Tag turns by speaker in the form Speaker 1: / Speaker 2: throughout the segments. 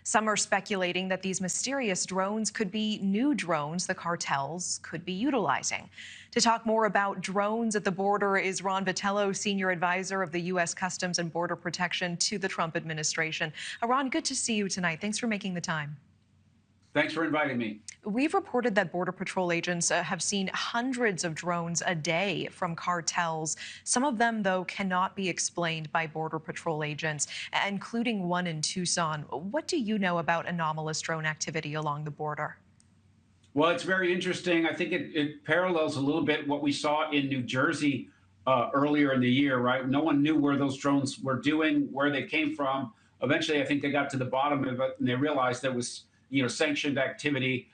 Speaker 1: Some are speculating that these mysterious drones could be new drones the cartels could be utilizing. To talk more about drones at the border is Ron Vitello, Senior Advisor of the U.S. Customs and Border Protection to the Trump administration. Ron, good to see you tonight. Thanks for making the time.
Speaker 2: Thanks for inviting me.
Speaker 1: We've reported that Border Patrol agents have seen hundreds of drones a day from cartels. Some of them, though, cannot be explained by Border Patrol agents, including one in Tucson. What do you know about anomalous drone activity along the border?
Speaker 2: Well, it's very interesting. I think it parallels a little bit what we saw in New Jersey earlier in the year, right? No one knew where those drones were doing, where they came from. Eventually, I think they got to the bottom of it and they realized there was, sanctioned activity.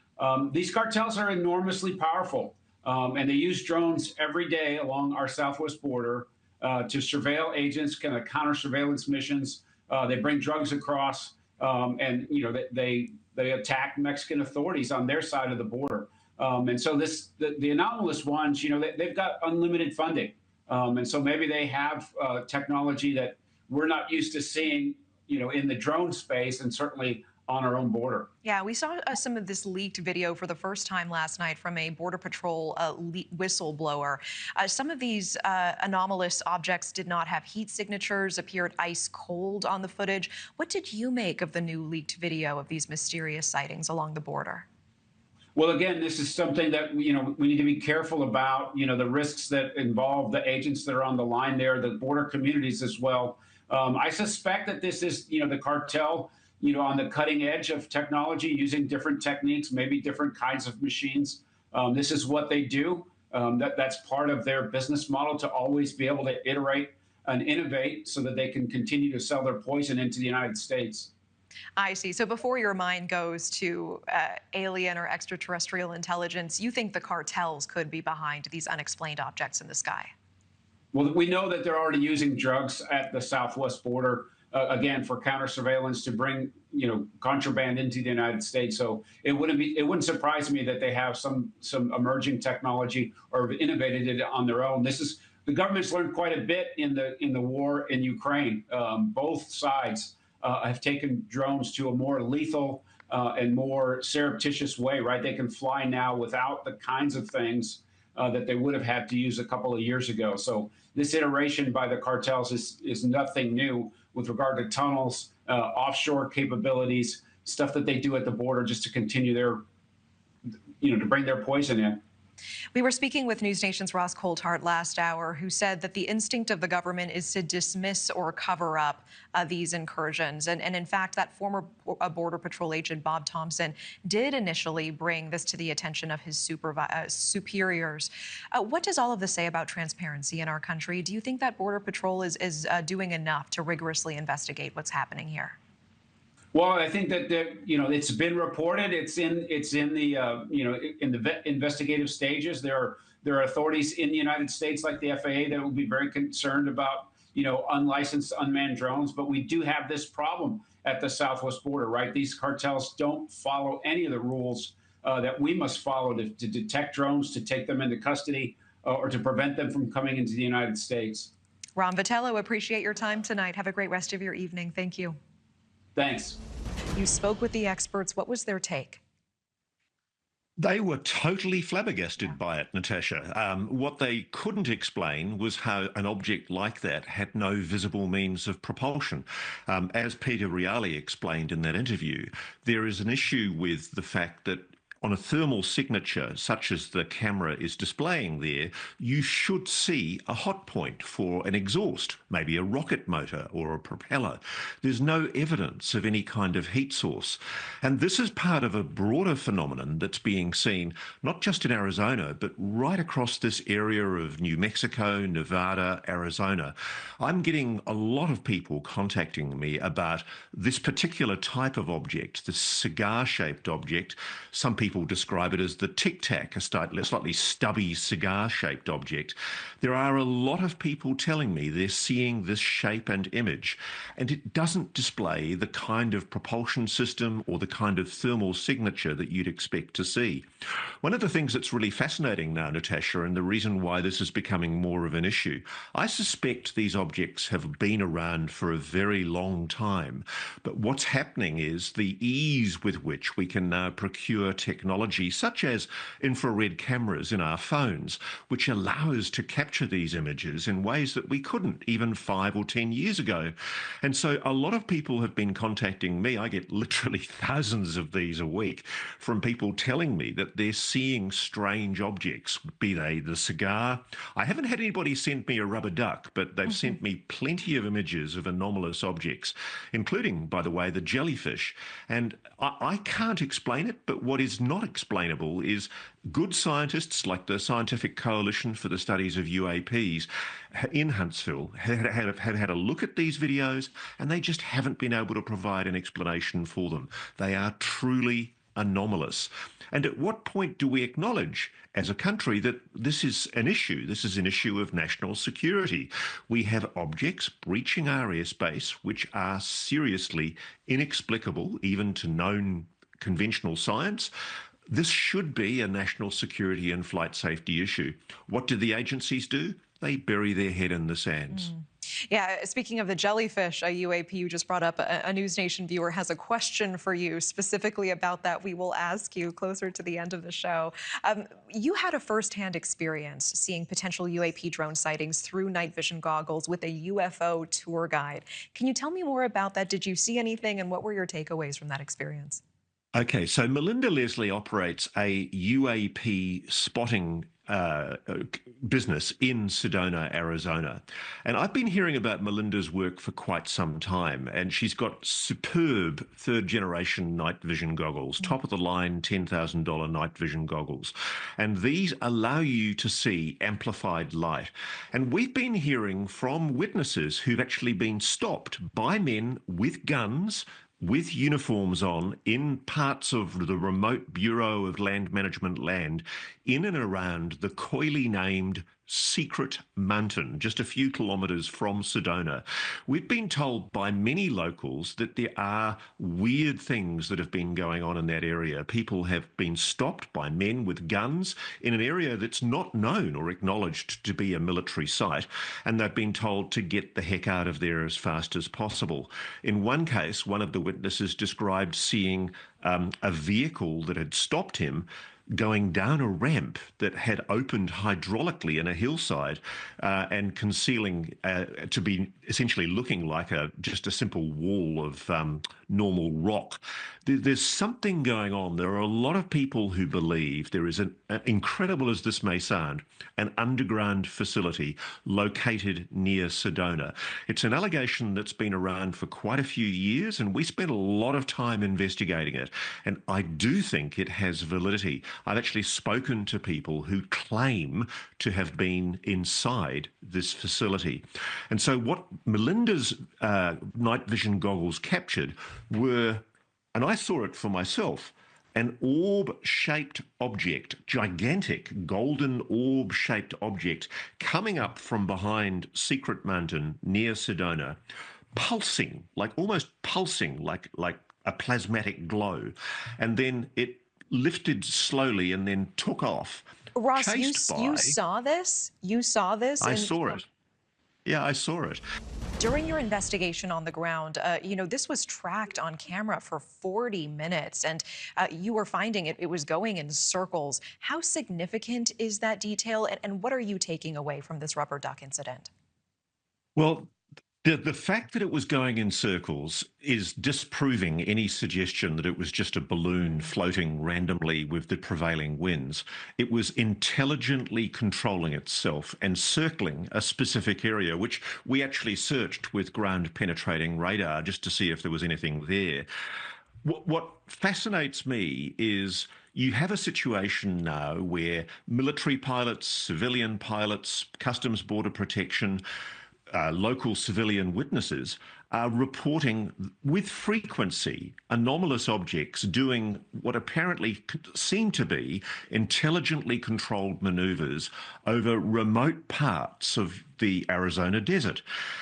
Speaker 2: These cartels are enormously powerful, and they use drones every day along our southwest border to surveil agents, kind of counter surveillance missions. They bring drugs across, and they attack Mexican authorities on their side of the border. And so the anomalous ones, they've got unlimited funding, and so maybe they have technology that we're not used to seeing, in the drone space, and certainly on our own border.
Speaker 1: Yeah, we saw some of this leaked video for the first time last night from a Border Patrol whistleblower. Some of these anomalous objects did not have heat signatures, appeared ice cold on the footage. What did you make of the new leaked video of these mysterious sightings along the border?
Speaker 2: Well, again, this is something that we need to be careful about. The risks that involve the agents that are on the line there, the border communities as well. I suspect that this is, the cartel, on the cutting edge of technology, using different techniques, maybe different kinds of machines. This is what they do. That's part of their business model, to always be able to iterate and innovate so that they can continue to sell their poison into the United States.
Speaker 1: I see. So before your mind goes to alien or extraterrestrial intelligence, you think the cartels could be behind these unexplained objects in the sky?
Speaker 2: Well, we know that they're already using drugs at the southwest border, again, for counter surveillance, to bring contraband into the United States. So it wouldn't surprise me that they have some emerging technology or have innovated it on their own. The government's learned quite a bit in the war in Ukraine. Both sides have taken drones to a more lethal and more surreptitious way, right? They can fly now without the kinds of things that they would have had to use a couple of years ago. So this iteration by the cartels is nothing new with regard to tunnels, offshore capabilities, stuff that they do at the border just to continue to bring their poison in.
Speaker 1: We were speaking with NewsNation's Ross Coulthart last hour, who said that the instinct of the government is to dismiss or cover up these incursions. And in fact, that former Border Patrol agent, Bob Thompson, did initially bring this to the attention of his superiors. What does all of this say about transparency in our country? Do you think that Border Patrol is doing enough to rigorously investigate what's happening here?
Speaker 2: Well, I think that it's been reported. It's in the in the investigative stages. There are authorities in the United States, like the FAA, that will be very concerned about unlicensed unmanned drones. But we do have this problem at the southwest border, right? These cartels don't follow any of the rules that we must follow to detect drones, to take them into custody, or to prevent them from coming into the United States.
Speaker 1: Ron Vitello, appreciate your time tonight. Have a great rest of your evening. Thank you.
Speaker 2: Thanks.
Speaker 1: You spoke with the experts. What was their take?
Speaker 3: They were totally flabbergasted by it, Natasha. What they couldn't explain was how an object like that had no visible means of propulsion. As Peter Reali explained in that interview, there is an issue with the fact that on a thermal signature, such as the camera is displaying there, you should see a hot point for an exhaust, maybe a rocket motor or a propeller. There's no evidence of any kind of heat source. And this is part of a broader phenomenon that's being seen not just in Arizona, but right across this area of New Mexico, Nevada, Arizona. I'm getting a lot of people contacting me about this particular type of object, this cigar-shaped object. Some people people describe it as the Tic Tac, a slightly stubby cigar-shaped object. There are a lot of people telling me they're seeing this shape and image, and it doesn't display the kind of propulsion system or the kind of thermal signature that you'd expect to see. One of the things that's really fascinating now, Natasha, and the reason why this is becoming more of an issue, I suspect these objects have been around for a very long time. But what's happening is the ease with which we can now procure technology, such as infrared cameras in our phones, which allow us to capture these images in ways that we couldn't even 5 or 10 years ago. And so a lot of people have been contacting me. I get literally thousands of these a week from people telling me that they're seeing strange objects, be they the cigar. I haven't had anybody send me a rubber duck, but they've sent me plenty of images of anomalous objects, including, by the way, the jellyfish. And I can't explain it, but what is not explainable is good scientists like the Scientific Coalition for the Studies of UAPs in Huntsville have had a look at these videos, and they just haven't been able to provide an explanation for them. They are truly anomalous. And at what point do we acknowledge as a country that this is an issue? This is an issue of national security. We have objects breaching our airspace which are seriously inexplicable, even to known conventional science. This should be a national security and flight safety issue. What do the agencies do? They bury their head in the sands.
Speaker 1: Yeah, speaking of the jellyfish, a UAP you just brought up, a NewsNation viewer has a question for you specifically about that. We will ask you closer to the end of the show. You had a firsthand experience seeing potential UAP drone sightings through night vision goggles with a UFO tour guide. Can you tell me more about that? Did you see anything, and what were your takeaways from that experience?
Speaker 3: Okay, so Melinda Leslie operates a UAP spotting business in Sedona, Arizona. And I've been hearing about Melinda's work for quite some time, and she's got superb third generation night vision goggles, top of the line $10,000 night vision goggles. And these allow you to see amplified light. And we've been hearing from witnesses who've actually been stopped by men with guns, with uniforms on, in parts of the remote Bureau of Land Management land, in and around the coyly named Secret Mountain, just a few kilometres from Sedona. We've been told by many locals that there are weird things that have been going on in that area. People have been stopped by men with guns in an area that's not known or acknowledged to be a military site, and they've been told to get the heck out of there as fast as possible. In one case, one of the witnesses described seeing a vehicle that had stopped him going down a ramp that had opened hydraulically in a hillside and concealing to be essentially looking like just a simple wall of normal rock. There's something going on. There are a lot of people who believe there is an incredible as this may sound, an underground facility located near Sedona. It's an allegation that's been around for quite a few years, and we spent a lot of time investigating it. And I do think it has validity. I've actually spoken to people who claim to have been inside this facility. And so what Melinda's night vision goggles captured were, and I saw it for myself, an orb-shaped object, gigantic golden orb-shaped object coming up from behind Secret Mountain near Sedona, pulsing, almost pulsing like a plasmatic glow. And then it lifted slowly and then took off.
Speaker 1: Ross, you saw this? You saw this?
Speaker 3: I saw it. Yeah, I saw it.
Speaker 1: During your investigation on the ground, this was tracked on camera for 40 minutes, and you were finding it was going in circles. How significant is that detail, and what are you taking away from this rubber duck incident?
Speaker 3: Well, the fact that it was going in circles is disproving any suggestion that it was just a balloon floating randomly with the prevailing winds. It was intelligently controlling itself and circling a specific area, which we actually searched with ground-penetrating radar just to see if there was anything there. What fascinates me is you have a situation now where military pilots, civilian pilots, Customs Border Protection, local civilian witnesses are reporting with frequency anomalous objects doing what apparently seem to be intelligently controlled maneuvers over remote parts of the Arizona desert.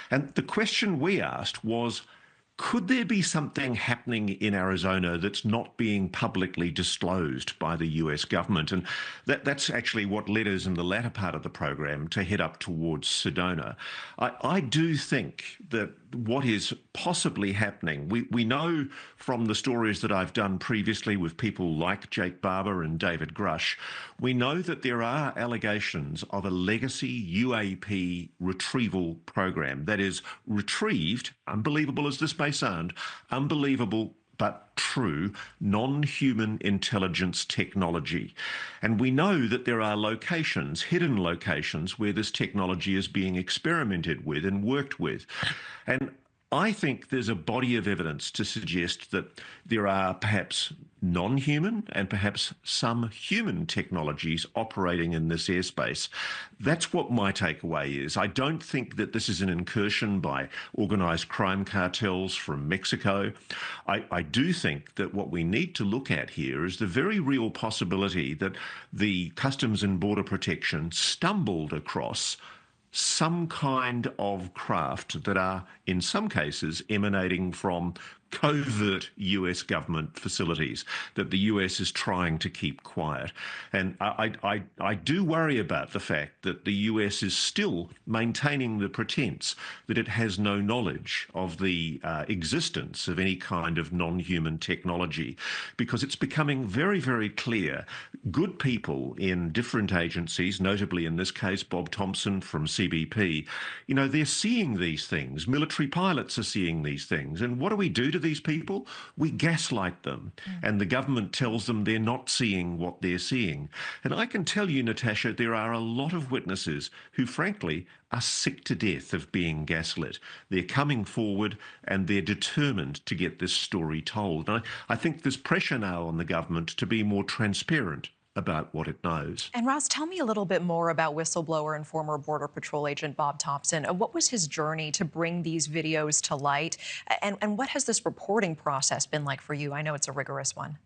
Speaker 3: And the question we asked was, could there be something happening in Arizona that's not being publicly disclosed by the US government? And that's actually what led us in the latter part of the program to head up towards Sedona. I do think that what is possibly happening, we know from the stories that I've done previously with people like Jake Barber and David Grush, we know that there are allegations of a legacy UAP retrieval program that is retrieved, unbelievable as this may sound, unbelievable but true, non-human intelligence technology. And we know that there are locations, hidden locations, where this technology is being experimented with and worked with. And I think there's a body of evidence to suggest that there are perhaps non-human and perhaps some human technologies operating in this airspace. That's what my takeaway is. I don't think that this is an incursion by organised crime cartels from Mexico. I do think that what we need to look at here is the very real possibility that the Customs and Border Protection stumbled across some kind of craft that are, in some cases, emanating from covert US government facilities that the US is trying to keep quiet. And I do worry about the fact that the US is still maintaining the pretense that it has no knowledge of the existence of any kind of non-human technology, because it's becoming very, very clear good people in different agencies, notably in this case Bob Thompson from CBP, you know, they're seeing these things. Military pilots are seeing these things. And what do we do to these people? We gaslight them. And the government tells them they're not seeing what they're seeing. And I can tell you, Natasha, there are a lot of witnesses who, frankly, are sick to death of being gaslit. They're coming forward and they're determined to get this story told. And I think there's pressure now on the government to be more transparent about what it knows.
Speaker 1: And Ross, tell me a little bit more about whistleblower and former Border Patrol agent Bob Thompson. What was his journey to bring these videos to light? And what has this reporting process been like for you? I know it's a rigorous one.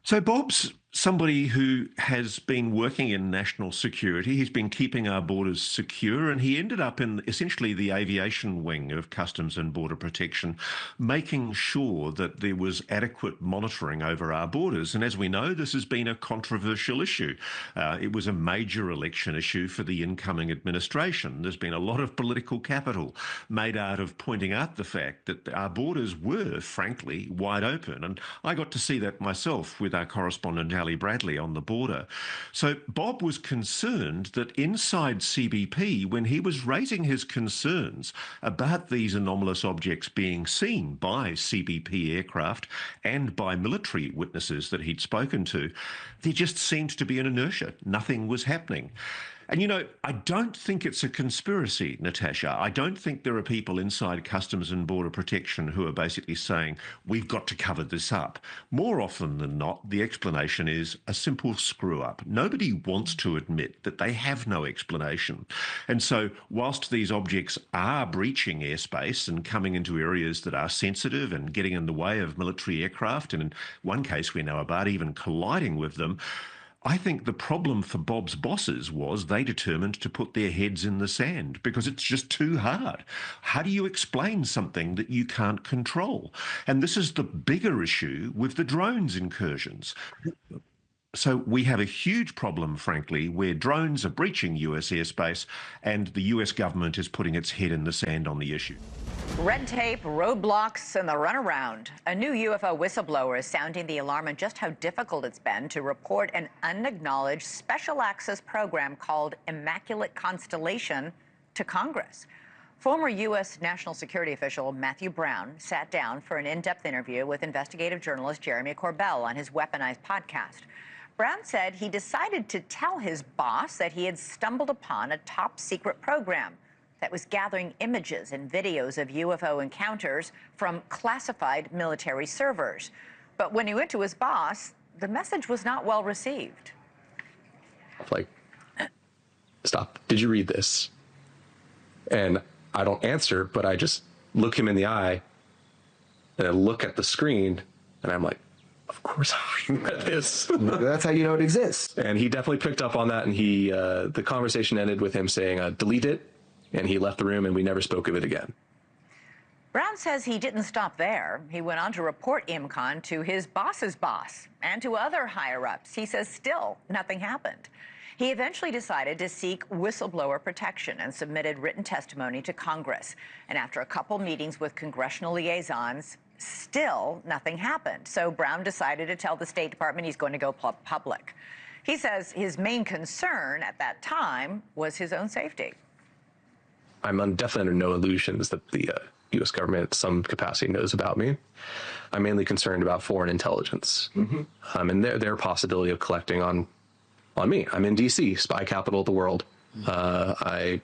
Speaker 3: So Bob's somebody who has been working in national security. He's been keeping our borders secure, and he ended up in essentially the aviation wing of Customs and Border Protection, making sure that there was adequate monitoring over our borders. And as we know, this has been a controversial issue. It was a major election issue for the incoming administration. There's been a lot of political capital made out of pointing out the fact that our borders were, frankly, wide open. And I got to see that myself with our correspondent Ali Bradley on the border. So Bob was concerned that inside CBP, when he was raising his concerns about these anomalous objects being seen by CBP aircraft and by military witnesses that he'd spoken to, there just seemed to be an inertia. Nothing was happening. And, you know, I don't think it's a conspiracy, Natasha. I don't think there are people inside Customs and Border Protection who are basically saying, we've got to cover this up. More often than not, the explanation is a simple screw-up. Nobody wants to admit that they have no explanation. And so whilst these objects are breaching airspace and coming into areas that are sensitive and getting in the way of military aircraft, and in one case we know about even colliding with them, I think the problem for Bob's bosses was they determined to put their heads in the sand because it's just too hard. How do you explain something that you can't control? And this is the bigger issue with the drones incursions. So we have a huge problem, frankly, where drones are breaching US airspace and the US government is putting its head in the sand on the issue.
Speaker 4: Red tape, roadblocks, and the runaround. A new UFO whistleblower is sounding the alarm on just how difficult it's been to report an unacknowledged special access program called Immaculate Constellation to Congress. Former U.S. national security official Matthew Brown sat down for an in-depth interview with investigative journalist Jeremy Corbell on his Weaponized podcast. Brown said he decided to tell his boss that he had stumbled upon a top-secret program that was gathering images and videos of UFO encounters from classified military servers. But when he went to his boss, the message was not well received.
Speaker 5: Like, stop. Did you read this? And I don't answer, but I just look him in the eye, and I look at the screen, and I'm like, of course I read this.
Speaker 6: That's how you know it exists.
Speaker 5: And he definitely picked up on that, and the conversation ended with him saying, delete it, and he left the room, and we never spoke of it again.
Speaker 4: Brown says he didn't stop there. He went on to report Imcan to his boss's boss and to other higher-ups. He says still nothing happened. He eventually decided to seek whistleblower protection and submitted written testimony to Congress. And after a couple meetings with congressional liaisons, still nothing happened. So Brown decided to tell the State Department he's going to go public. He says his main concern at that time was his own safety.
Speaker 5: I'm definitely under no illusions that the U.S. government at some capacity knows about me. I'm mainly concerned about foreign intelligence and their possibility of collecting on me. I'm in D.C., spy capital of the world. I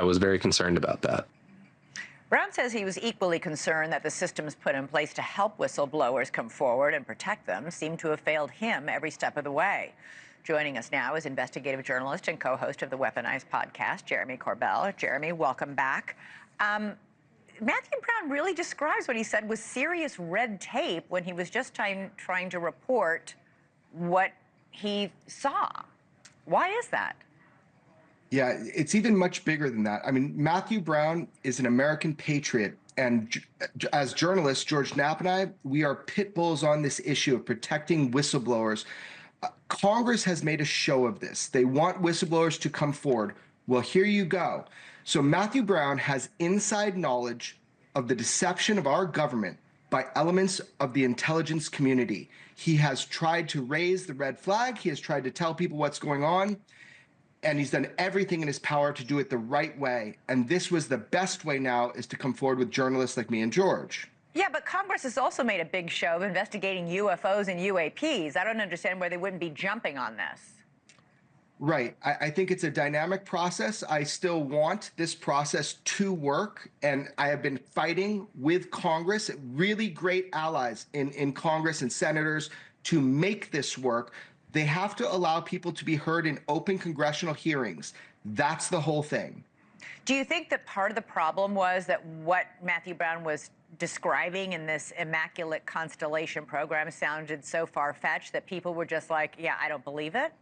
Speaker 5: was very concerned about that.
Speaker 4: Brown says he was equally concerned that the systems put in place to help whistleblowers come forward and protect them seem to have failed him every step of the way. Joining us now is investigative journalist and co-host of the Weaponized podcast, Jeremy Corbell. Jeremy, welcome back. Matthew Brown really describes what he said was serious red tape when he was just trying to report what he saw. Why is that?
Speaker 6: Yeah, it's even much bigger than that. I mean, Matthew Brown is an American patriot. And as journalists, George Knapp and I, we are pit bulls on this issue of protecting whistleblowers. Congress has made a show of this. They want whistleblowers to come forward. Well, here you go. So Matthew Brown has inside knowledge of the deception of our government by elements of the intelligence community. He has tried to raise the red flag. He has tried to tell people what's going on. And he's done everything in his power to do it the right way. And this was the best way now, is to come forward with journalists like me and George.
Speaker 4: Yeah, but Congress has also made a big show of investigating UFOs and UAPs. I don't understand why they wouldn't be jumping on this.
Speaker 6: Right. I think it's a dynamic process. I still want this process to work. And I have been fighting with Congress, really great allies in Congress and senators, to make this work. They have to allow people to be heard in open congressional hearings. That's the whole thing.
Speaker 4: Do you think that part of the problem was that what Matthew Brown was describing in this Immaculate Constellation program sounded so far-fetched that people were just like, yeah, I don't believe it?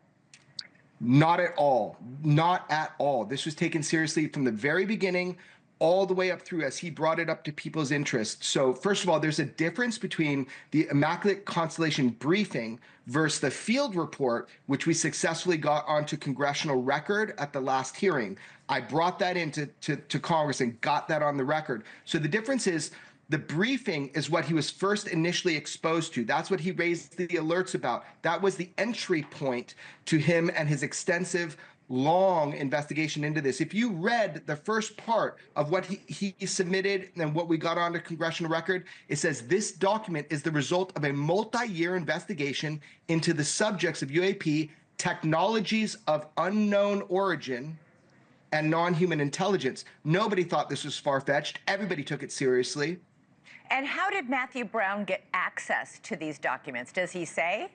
Speaker 6: Not at all. Not at all. This was taken seriously from the very beginning, all the way up through as he brought it up to people's interests. So first of all, there's a difference between the Immaculate Constellation briefing versus the field report, which we successfully got onto congressional record at the last hearing. I brought that into to Congress and got that on the record. So the difference is the briefing is what he was first initially exposed to. That's what he raised the alerts about. That was the entry point to him and his extensive, long investigation into this. If you read the first part of what he submitted and what we got onto congressional record, it says this document is the result of a multi-year investigation into the subjects of UAP, technologies of unknown origin, and non-human intelligence. Nobody thought this was far-fetched. Everybody took it seriously.
Speaker 4: And how did Matthew Brown get access to these documents? Does he say?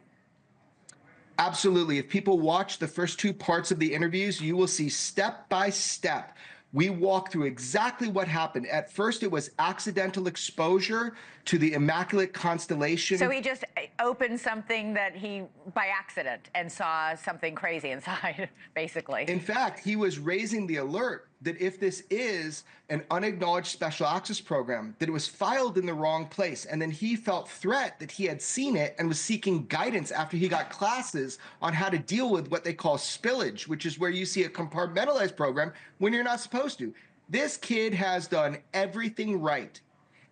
Speaker 6: Absolutely. If people watch the first two parts of the interviews, you will see step by step. We walk through exactly what happened. At first, it was accidental exposure to the Immaculate Constellation.
Speaker 4: So he just opened something that he, by accident, and saw something crazy inside, basically.
Speaker 6: In fact, he was raising the alert that if this is an unacknowledged special access program, that it was filed in the wrong place. And then he felt threat that he had seen it and was seeking guidance after he got classes on how to deal with what they call spillage, which is where you see a compartmentalized program when you're not supposed to. This kid has done everything right,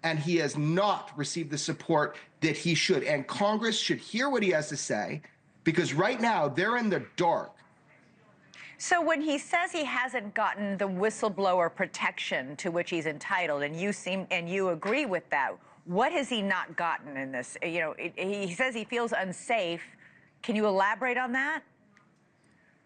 Speaker 6: and he has not received the support that he should. And Congress should hear what he has to say, because right now they're in the dark.
Speaker 4: So when he says he hasn't gotten the whistleblower protection to which he's entitled, and you agree with that, what has he not gotten in this? You know, he says he feels unsafe. Can you elaborate on that?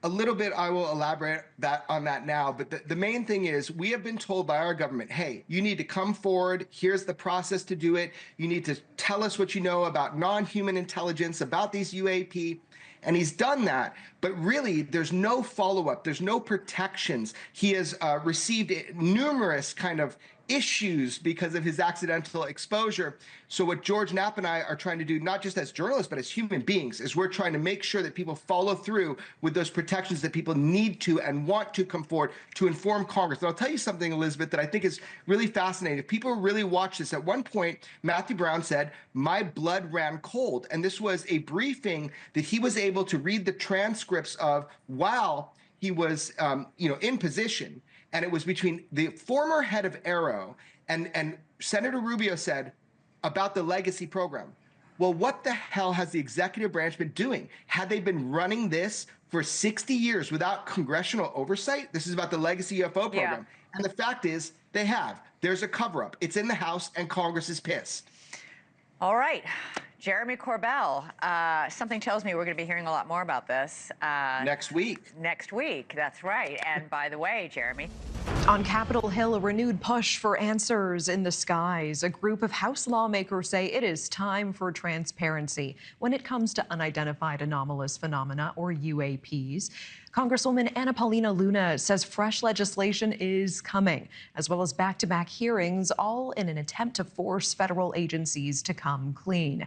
Speaker 6: A little bit, I will elaborate on that now, but the main thing is we have been told by our government, hey, you need to come forward, here's the process to do it, you need to tell us what you know about non-human intelligence, about these UAP, And he's done that, but really there's no follow-up. There's no protections. He has received numerous kind of issues because of his accidental exposure. So what George Knapp and I are trying to do, not just as journalists, but as human beings, is we're trying to make sure that people follow through with those protections that people need to and want to come forward to inform Congress. And I'll tell you something, Elizabeth, that I think is really fascinating. If people really watch this, at one point, Matthew Brown said, "My blood ran cold." And this was a briefing that he was able to read the transcripts of while he was in position. And it was between the former head of Aero and Senator Rubio said about the legacy program. Well, what the hell has the executive branch been doing? Had they been running this for 60 years without congressional oversight? This is about the legacy UFO program. Yeah. And the fact is they have. There's a cover-up. It's in the House and Congress is pissed.
Speaker 4: All right. Jeremy Corbell, something tells me we're going to be hearing a lot more about this.
Speaker 6: Next week.
Speaker 4: Next week, that's right. And by the way, Jeremy.
Speaker 1: On Capitol Hill, a renewed push for answers in the skies. A group of House lawmakers say it is time for transparency when it comes to unidentified anomalous phenomena, or UAPs. Congresswoman Anna Paulina Luna says fresh legislation is coming, as well as back-to-back hearings, all in an attempt to force federal agencies to come clean.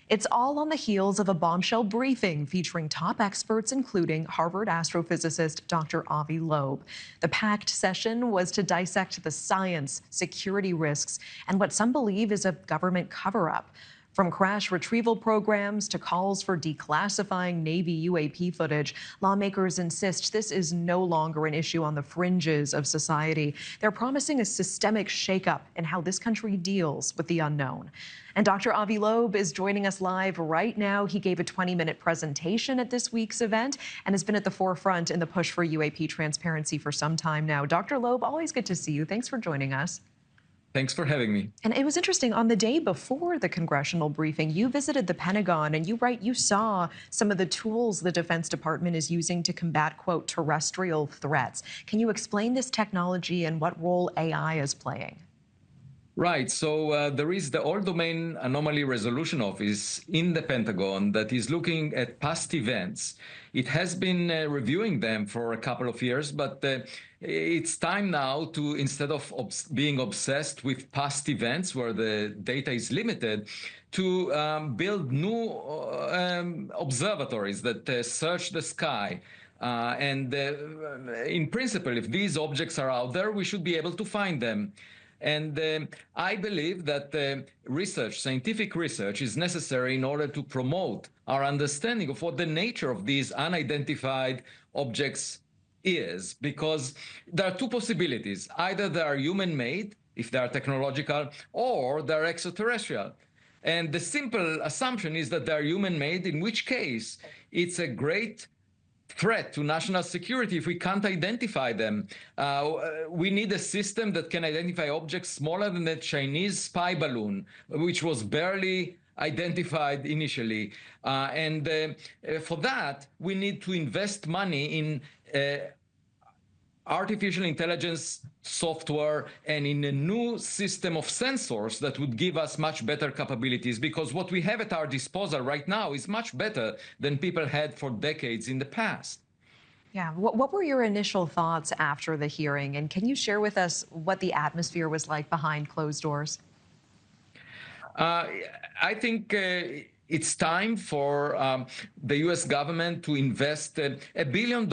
Speaker 1: It's all on the heels of a bombshell briefing featuring top experts, including Harvard astrophysicist Dr. Avi Loeb. The packed session was to dissect the science, security risks, and what some believe is a government cover-up. From crash retrieval programs to calls for declassifying Navy UAP footage, lawmakers insist this is no longer an issue on the fringes of society. They're promising a systemic shakeup in how this country deals with the unknown. And Dr. Avi Loeb is joining us live right now. He gave a 20-minute presentation at this week's event and has been at the forefront in the push for UAP transparency for some time now. Dr. Loeb, always good to see you. Thanks for joining us.
Speaker 7: Thanks for having me.
Speaker 1: And it was interesting, on the day before the congressional briefing, you visited the Pentagon and you saw some of the tools the Defense Department is using to combat, quote, terrestrial threats. Can you explain this technology and what role AI is playing?
Speaker 7: Right. So there is the All-Domain Anomaly Resolution Office in the Pentagon that is looking at past events. It has been reviewing them for a couple of years, but it's time now to, instead of being obsessed with past events where the data is limited, to build new observatories that search the sky. In principle, if these objects are out there, we should be able to find them. And I believe that research, scientific research, is necessary in order to promote our understanding of what the nature of these unidentified objects is, because there are two possibilities. Either they are human-made, if they are technological, or they're extraterrestrial. And the simple assumption is that they're human-made, in which case it's a great threat to national security if we can't identify them. We need a system that can identify objects smaller than the Chinese spy balloon, which was barely identified initially. For that, we need to invest money in artificial intelligence software and in a new system of sensors that would give us much better capabilities, because what we have at our disposal right now is much better than people had for decades in the past.
Speaker 1: Yeah. What were your initial thoughts after the hearing? And can you share with us what the atmosphere was like behind closed doors?
Speaker 7: I think it's time for the U.S. government to invest $1 billion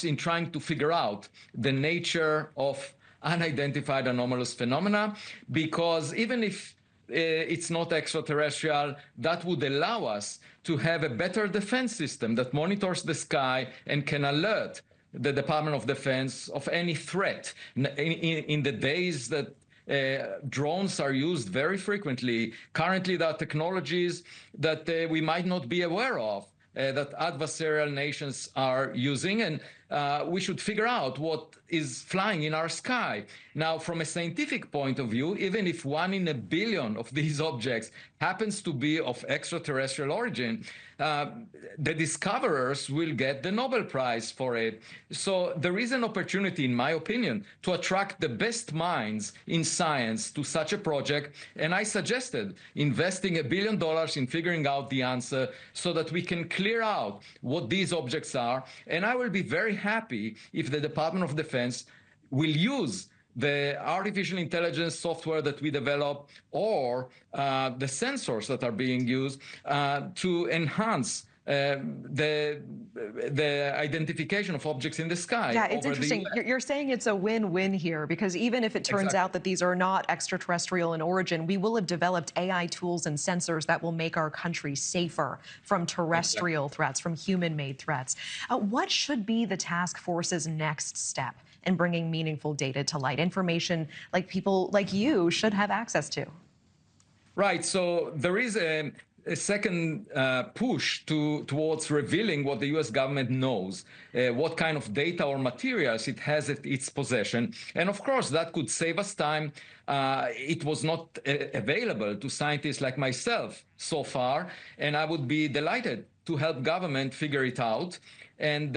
Speaker 7: in trying to figure out the nature of unidentified anomalous phenomena, because even if it's not extraterrestrial, that would allow us to have a better defense system that monitors the sky and can alert the Department of Defense of any threat. In the days that drones are used very frequently, currently there are technologies that we might not be aware of, that adversarial nations are using. And we should figure out what is flying in our sky. Now, from a scientific point of view, even if 1 in a billion of these objects happens to be of extraterrestrial origin, the discoverers will get the Nobel Prize for it. So there is an opportunity, in my opinion, to attract the best minds in science to such a project. And I suggested investing $1 billion in figuring out the answer so that we can clear out what these objects are. And I will be very happy if the Department of Defense will use the artificial intelligence software that we develop or the sensors that are being used to enhance the identification of objects in the sky.
Speaker 1: Yeah, it's interesting. You're saying it's a win-win here, because even if it turns out that these are not extraterrestrial in origin, we will have developed AI tools and sensors that will make our country safer from terrestrial threats, from human-made threats. What should be the task force's next step in bringing meaningful data to light, information like people like you should have access to?
Speaker 7: Right. So there is a second push towards revealing what the U.S. government knows, what kind of data or materials it has at its possession. And of course, that could save us time. It was not available to scientists like myself so far, and I would be delighted to help government figure it out. And,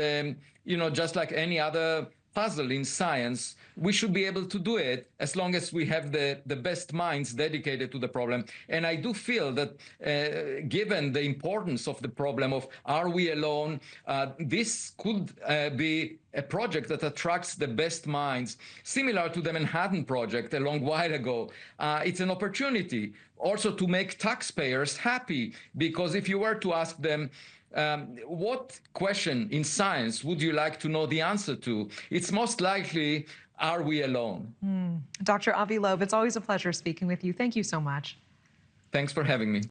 Speaker 7: you know, just like any other puzzle in science, we should be able to do it as long as we have the best minds dedicated to the problem. And I do feel that given the importance of the problem of are we alone, this could be a project that attracts the best minds, similar to the Manhattan Project a long while ago. It's an opportunity also to make taxpayers happy, because if you were to ask them, what question in science would you like to know the answer to? It's most likely, are we alone?
Speaker 1: Dr. Avi Loeb, it's always a pleasure speaking with you. Thank you so much.
Speaker 7: Thanks for having me.